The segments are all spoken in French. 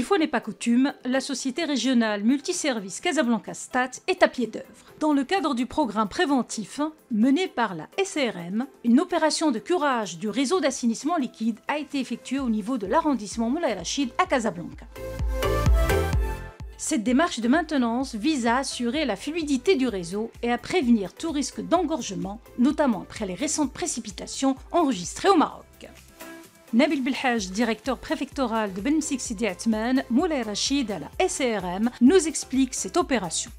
fois n'est pas coutume, la société régionale multiservice Casablanca Stat est à pied d'œuvre. Dans le cadre du programme préventif mené par la SARM, une opération de curage du réseau d'assainissement liquide a été effectuée au niveau de l'arrondissement Moulay Rachid à Casablanca. Cette démarche de maintenance vise à assurer la fluidité du réseau et à prévenir tout risque d'engorgement, notamment après les récentes précipitations enregistrées au Maroc. Nabil Belhaj, directeur préfectoral de Ben Msik Sidi Atman, Moulay Rachid à la SARM, nous explique cette opération.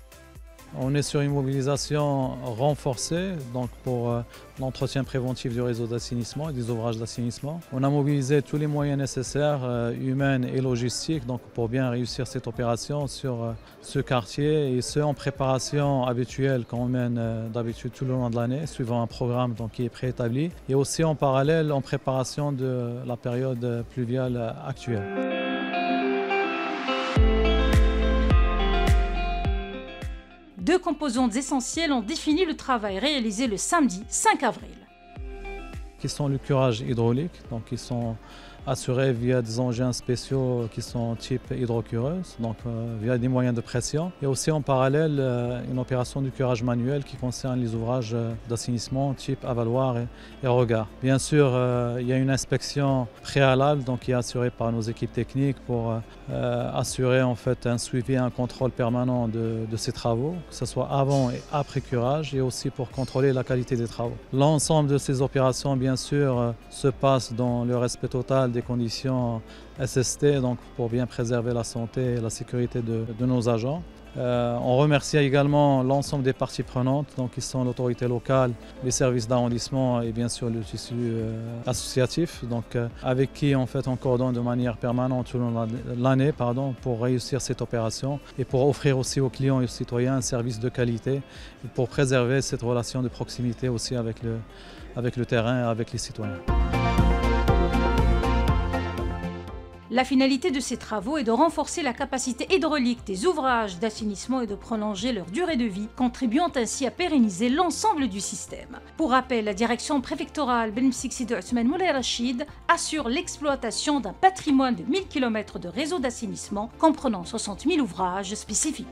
On est sur une mobilisation renforcée donc pour l'entretien préventif du réseau d'assainissement et des ouvrages d'assainissement. On a mobilisé tous les moyens nécessaires, humains et logistiques, donc pour bien réussir cette opération sur ce quartier et ce en préparation habituelle qu'on mène d'habitude tout le long de l'année, suivant un programme donc, qui est préétabli et aussi en parallèle en préparation de la période pluviale actuelle. Deux composantes essentielles ont défini le travail réalisé le samedi 5 avril. Qui sont le curage hydraulique, donc ils sont assurés via des engins spéciaux qui sont type hydrocureuse, donc via des moyens de pression. Et aussi en parallèle une opération de curage manuel qui concerne les ouvrages d'assainissement type avaloir et regard. Bien sûr, il y a une inspection préalable donc, qui est assurée par nos équipes techniques pour assurer en fait, un suivi et un contrôle permanent de ces travaux, que ce soit avant et après curage, et aussi pour contrôler la qualité des travaux. L'ensemble de ces opérations, bien sûr, se passe dans le respect total des conditions SST, donc pour bien préserver la santé et la sécurité de nos agents. On remercie également l'ensemble des parties prenantes, donc qui sont l'autorité locale, les services d'arrondissement et bien sûr le tissu associatif, donc avec qui en fait on coordonne de manière permanente tout le long de l'année pour réussir cette opération et pour offrir aussi aux clients et aux citoyens un service de qualité et pour préserver cette relation de proximité aussi avec le terrain et avec les citoyens. La finalité de ces travaux est de renforcer la capacité hydraulique des ouvrages d'assainissement et de prolonger leur durée de vie, contribuant ainsi à pérenniser l'ensemble du système. Pour rappel, la direction préfectorale Ben Msik Sidi Atman Moulay Rachid assure l'exploitation d'un patrimoine de 1000 km de réseau d'assainissement comprenant 60 000 ouvrages spécifiques.